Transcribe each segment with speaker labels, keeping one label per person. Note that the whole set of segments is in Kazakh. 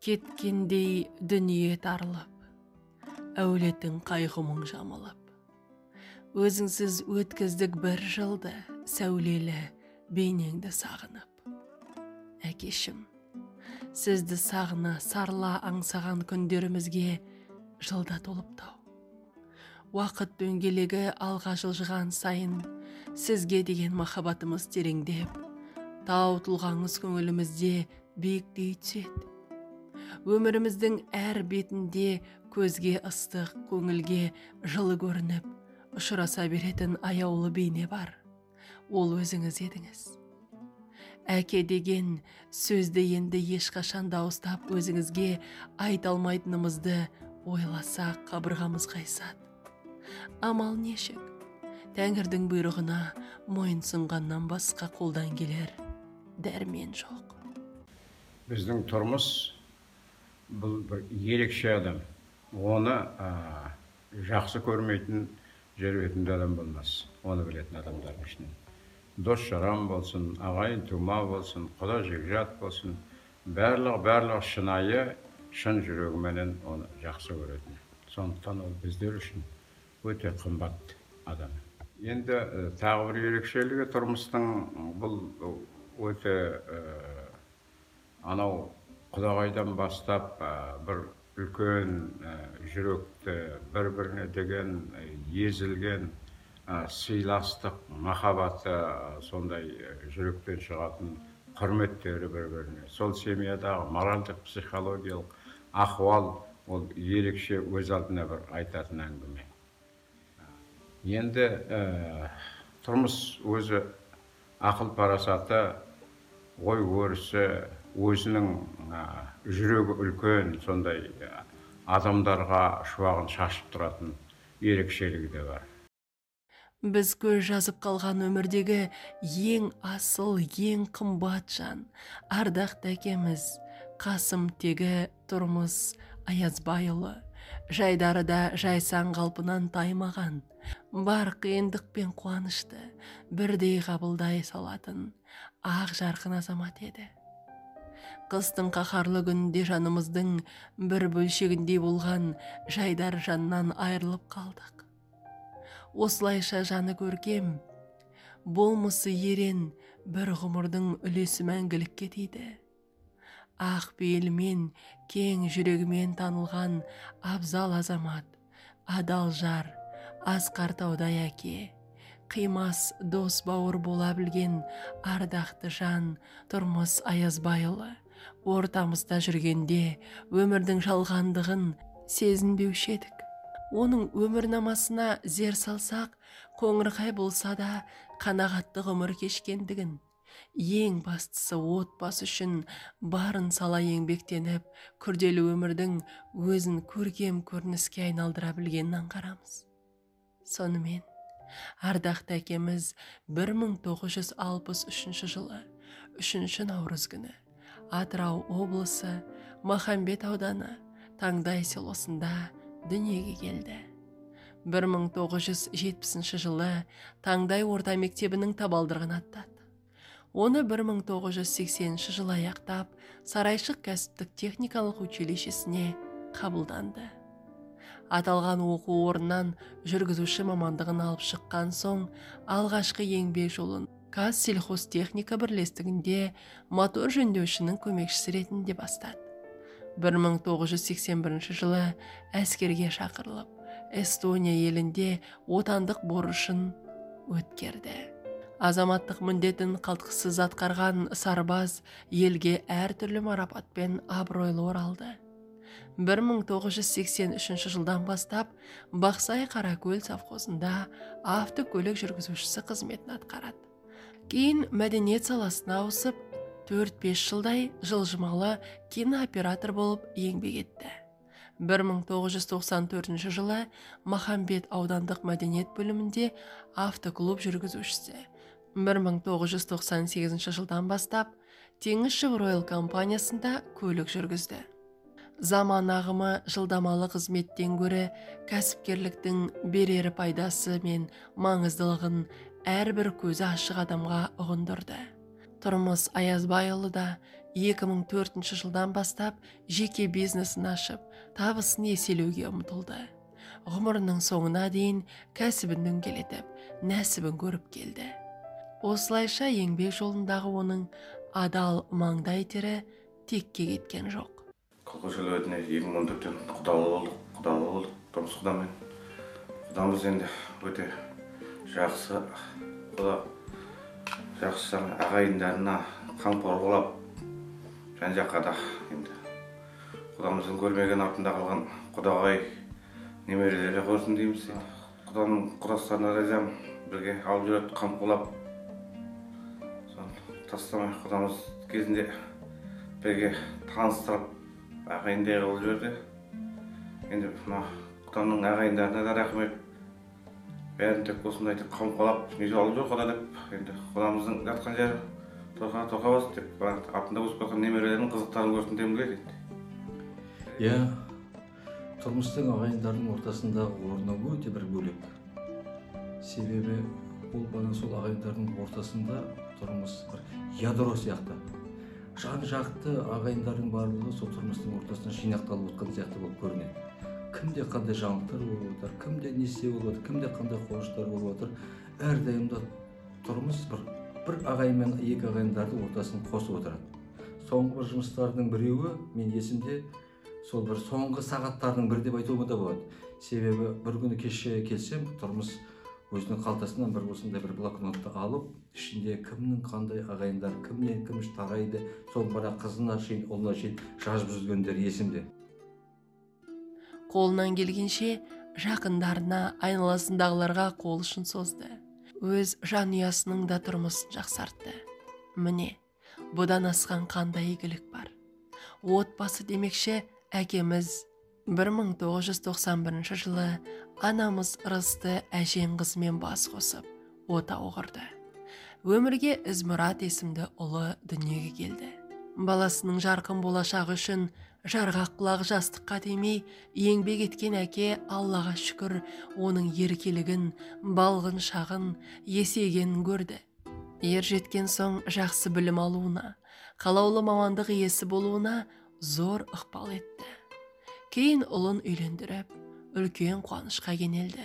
Speaker 1: Кеткендей дүние тарылып, әулетің қайғымың жамылып. Өзіңсіз өткіздік бір жылды, сәулелі бейнеңді сағынып. Әкешім, сізді сағына сарла аңсаған күндерімізге жылда толыптау. Уақыт дөңгелегі алға жылжыған сайын, сізге деген махаббатымыз тереңдеп, тау тұлғаңыз көңілімізде биіктей түседі. Өміріміздің әр бетінде көзге ыстық, көңілге жылы көрініп, ұшыраса беретін аяулы бейне бар. Ол өзіңіз едіңіз. Әке деген сөзді енді ешқашан дауыстап өзіңізге айта алмайтынымызды ойласақ қабырғамыз қайсады. Амал нешік? Тәңірдің бұйрығына мойынсұнғаннан басқа қолдан келер дәрмен жоқ.
Speaker 2: Біздің тұрмыс бұл бір ерекше адам. Оны жақсы көрмейтін, жербетінде адам болмас. Оны білетін адамдардың ішінен. Дос жарам болсын, ағайын тума болсын, құда жекжат болсын, барлығы шынайы, шын жүрегіменен оны жақсы көретін. Сондықтан ол біздер үшін өте қымбат адам. Енді тағы бір ерекшелігі тұрмыстың бұл өте анау құдағайдан бастап бір үлкен жүректі бір-біріне деген езілген сыйластық, махаббаты, сондай жүректен шығатын құрметтері бір-біріне. Сол семьядағы моральдық, психологиялық ахуал ол ерекше өз алдына бір айтатын әңгіме. Енді тұрмыс өзі ақыл парасаты, ой өрісі, өзінің жүрегі үлкен, сондай адамдарға шуағын шашып тұратын ерекшелігі де бар.
Speaker 1: Біз көз жазып қалған өмірдегі ең асыл, ең қымбат жан, ардақты әкеміз, Қасым тегі Тұрмыс Аязбайұлы, жайдарыда жайсаң қалпынан таймаған, бар қиындық пен қуанышты бірдей қабылдай салатын ақ жарқын азамат еді. Қыстың қаһарлы күнінде жанымыздың бір бөлшегіндей болған жайдар жаннан айырылып қалдық. Осылайша жаны көркем, болмысы ерен бір ғұмырдың үлесі мәңгілікке тиді. Ақ пейілмен, кең жүрегімен танылған абзал азамат, адал жар, асқар таудай әке, қимас дос бауыр бола білген ардақты жан Тұрмыс Аязбайұлы ортамызда жүргенде өмірдің жалғандығын сезінбеуші едік. Оның өмірнамасына зер салсақ, қоңырқай болса да қанағатты ғұмыр кешкендігін, ең бастысы отбасы үшін барын сала еңбектеніп, күрделі өмірдің өзін көркем көрініске айналдыра білгенін аңғарамыз. Сонымен, ардақты әкеміз 1963 жылы 3 наурыз күні Атырау облысы Махамбет ауданы Таңдай селосында дүниеге келді. 1970 жылы Таңдай орта мектебінің табалдырығын аттады. Оны 1980 жылы аяқтап, Сарайшық кәсіптік техникалық училищесіне қабылданды. Аталған оқу орнынан жүргізуші мамандығын алып шыққан соң, алғашқы еңбек жолын Қазсельхозтехника бірлестігінде мотор жөндеушінің көмекшісі ретінде бастады. 1981 жылы әскерге шақырылып, Эстония елінде отандық борышын өткерді. Азаматтық міндетін қалтқысыз атқарған сарбаз елге әртүрлі марапатпен абыройлы оралды. 1983 жылдан бастап Бақсай Қаракөл совхозында автокөлік жүргізушісі қызметін атқарады. Кейін мәдениет саласына ауысып, 4-5 жылдай жылжымалы кинооператор болып еңбек етті. 1994 жылы Махамбет аудандық мәдениет бөлімінде автоклуб жүргізушісі. 1998 жылдан бастап Теңізшевройл компаниясында көлік жүргізді. Заман ағымы жылдамалы қызметтен гөрі кәсіпкерліктің берері пайдасы мен маңыздылығын әрбір көзі ашық адамға ұғындырды. Тұрмыс Аязбайұлы да 2004 жылдан бастап жеке бизнесін ашып, табысын еселеуге ұмтылды. Ғұмырының соңына дейін кәсібін дөңгелетіп, нәсібін көріп келді. Осылайша еңбек жолындағы оның адал маңдай тері текке кеткен жоқ.
Speaker 3: Колхозшылығына 2014-тен құдалы болдық, тұрмыс құдамен. Құдамыз енді өте жақсы, жақсы ағайындарына қамқорлап, жан-жаққа да енді құдамыздың көрмеген артында қалған құдағай немерелері көрсін дейміз. Құданың құрастарына ризам, бірге алып жүреді, қамқорлап. Тастамай құдамыз кезінде бірге таныстырып, ағайындай қылып жүрді. Енді құданың ағайындарына да рахмет. Бәрін тек осындай қамқорлап, неше алып жүр құда деп. Енді құдамыздың жатқан жері тоқа бас деп, артында өсіп қалған немерелерінің қызықтарын көрсін деймін дейді.
Speaker 4: Тұрмыстың ағайындардың ортасындағы орны өте бір бөлек. Себебі ол бана сол ағайындардың ортасында тұрмыс бір ядро сияқты. Жан-жақты ағайындардың барлығы сол тұрмыстың ортасында жинақталып отқан сияқты болып көрінеді. Кімде қандай жаңалықтар болып отыр, кімде не істеп болып отыр, кімде қандай қуаныштар болып отыр. Әрдайымда тұрмыс бір ағайын мен екі ағайындардың ортасын қосып отырады. Соңғы бір жұмыстардың біреуі мен есімде сол бір соңғы сағаттардың бірі деп айтуға да болады. Себебі бір күні кеше келсем, тұрмыс өзінің қалтасынан бір осындай бір блокнотты алып, ішінде кімнің қандай ағайындар, кімнен кім тарайды, сол бара қызына шейін, ұлына шейін жазып жүргендері есімде.
Speaker 1: Қолынан келгенше жақындарына, айналасындағыларға қол ұшын созды. Өз жанұясының да тұрмысын жақсартты. Міне, бұдан асқан қандай игілік бар. Отбасы демекші, әкеміз 1991 жылы анамыз Ырысты әжен қызымен бас қосып, отау құрды. Өмірге Ізмұрат есімді ұлы дүниеге келді. Баласының жарқын болашағы үшін жарғақ құлақ жастыққа тимей еңбек еткен әке Аллаға шүкір оның еркелігін, балғын шағын, есейгенін көрді. Ер жеткен соң жақсы білім алуына, қалаулы мамандық иесі болуына зор ықпал етті. Кейін ұлын үйлендіріп, үлкен қуанышқа кенелді.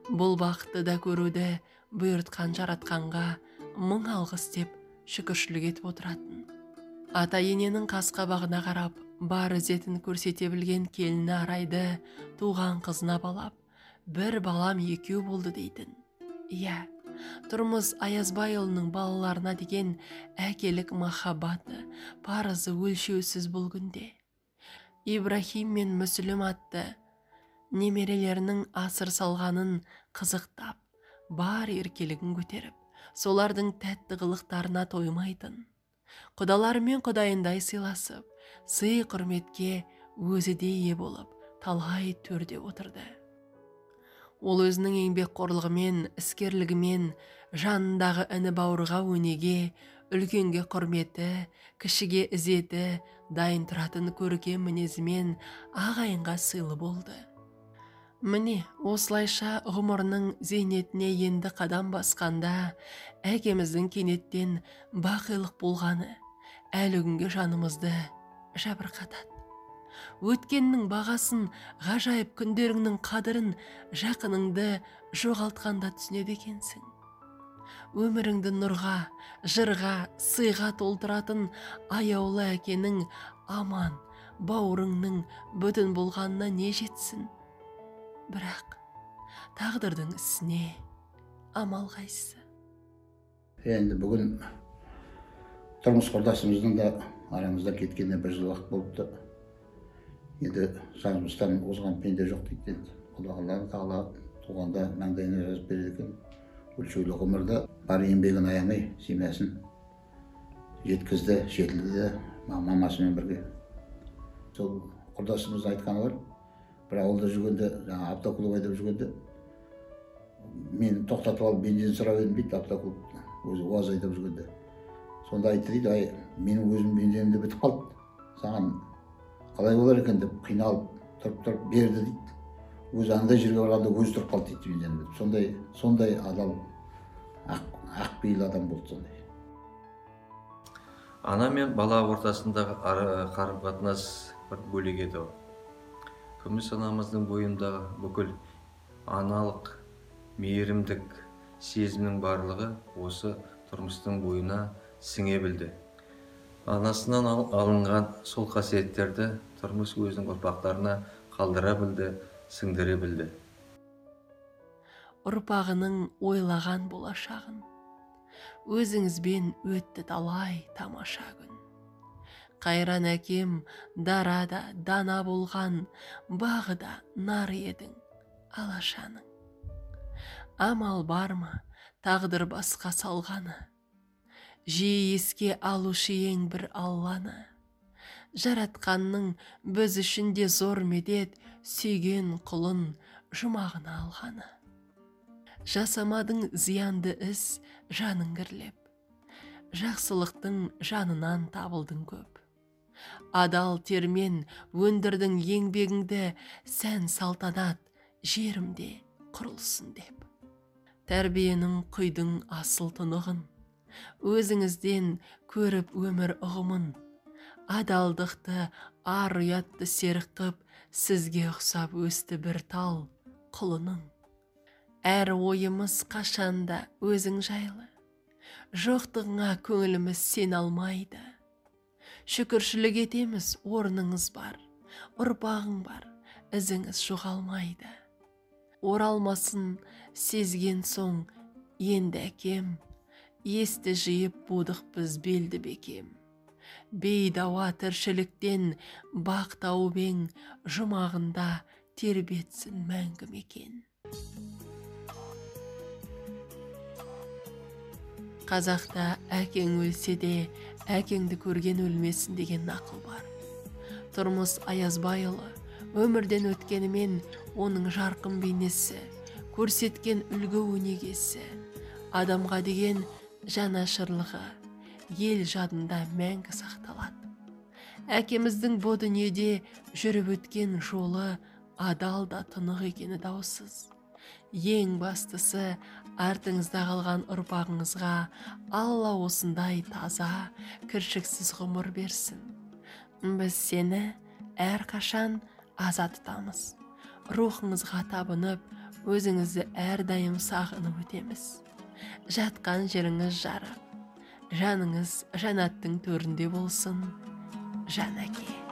Speaker 1: Бұл бақытты да көруді бұйыртқан жаратқанға мың алғыс деп шүкіршілік етіп отыратын. Ата-ененің қас-қабағына қарап, бар ізетін көрсете білген келіні Арайды туған қызына балап, бір балам екеу болды дейтін. Иә, Тұрмыс Аязбайұлының балаларына деген әкелік махаббаты, парызы өлшеусіз бұл күнде. Ибрахим мен Мүсілім атты немерелерінің асыр салғанын қызықтап, бар еркелігін көтеріп, солардың тәтті қылықтарына тоймайтын. Құдаларымен құдайындай сыйласып, сый құрметке өзі де ие болып, талғай төрде отырды. Ол өзінің еңбекқорлығымен, іскерлігімен, жанындағы іні бауырға өнеге, үлкенге құрметі, кішіге ізеті, дайын тұратын көркем мінезімен ағайынға сыйлы болды. Міне, осылайша ғұмырының зейнетіне енді қадам басқанда, әкеміздің кенеттен бақилық болғаны әлі күнге жанымызды жабырқатады. Өткеннің бағасын, ғажайып күндеріңнің қадірін, жақыныңды жоғалтқанда түсінеді екенсің. Өміріңді нұрға, жырға, сыйға толтыратын аяулы әкенің аман, бауырыңның бүтін болғанына не жетсін? Бірақ тағдырдың ісіне амал қайсы?
Speaker 5: Енді бүгін тұрмыс құрдасымыздың да арамыздан кеткеніне бір жыл уақыт болыпты. Енді жанымыздан озған пенде жоқ дейді. Алла тағала туғанда маңдайына жазып береді екен. Өлшеулі ғұмырда бар еңбегін аямай, семьясын жеткізді, жетілді мамасымен бірге. Сол құрдасымыз айтқаны бар. Бір ауылда жүргенде, жаңа автоклуб айдап жүргенде, мен тоқтатып алып бензин сұрап едім дейді, автоклуб өзі УАЗ айдап жүргенде. Сонда айтты дейді, ай, менің өзім бензинімде бітіп қалды. Саған қалай болар екен деп қиналып, тұрып берді дейді. Өзі андай жерге барғанда өзі тұрып қалды дейді бензинім бітіп. Сондай адал, ақ пейіл адам болды сондай.
Speaker 4: Ана мен бала ортасындағы қарым қатынас бір бөлек еді ол. Күміс анамыздың бойындағы бүкіл аналық мейірімдік сезімнің барлығы осы тұрмыстың бойына сіңе білді. Анасынан алынған сол қасиеттерді тұрмыс өзінің ұрпақтарына қалдыра білді, сіңдіре білді.
Speaker 1: Ұрпағының ойлаған болашағын, өзіңізбен өтті талай тамаша күн. Қайран әкем дарада дана болған, бағыда нар едің алашаның. Амал бар ма тағдыр басқа салғаны, жиі еске алушы ең бір Алланы. Жаратқанның біз үшін де зор медет, сүйген құлын жұмағына алғаны. Жасамадың зиянды іс жаның кірлеп, жақсылықтың жанынан табылдың көп. Адал термен өндірдің еңбегіңді, сән салтанат жерімде құрылсын деп. Тәрбиенің құйдың асыл тұнығын, өзіңізден көріп өмір ұғымын. Адалдықты ар ұятты серік қып, сізге ұқсап өсті бір тал құлының. Әр ойымыз қашанда өзің жайлы, жоқтығыңа көңіліміз сен алмайды. Шүкіршілік етеміз, орныңыз бар, ұрпағың бар, ізіңіз жоғалмайды. Оралмасын сезген соң енді әкем, есті жиып будық біз белді бекем. Бейдауа тіршіліктен бақ тауып ең, жұмағында тербетсін мәңгі мекен. Қазақта әкең өлсе де, әкеңді көрген өлмесін деген нақыл бар. Тұрмыс Аязбайұлы өмірден өткенімен оның жарқын бейнесі, көрсеткен үлгі өнегесі, адамға деген жанашырлығы ел жадында мәңгі сақталады. Әкеміздің бұл дүниеде жүріп өткен жолы адал да тынық екені даусыз. Ең бастысы, артыңызда қалған ұрпағыңызға Алла осындай таза, кіршіксіз ғұмыр берсін. Біз сені әрқашан аза тұтамыз. Рухыңызға табынып, өзіңізді әрдайым сағынып өтеміз. Жатқан жеріңіз жарық, жаныңыз жанаттың төрінде болсын, жан әке.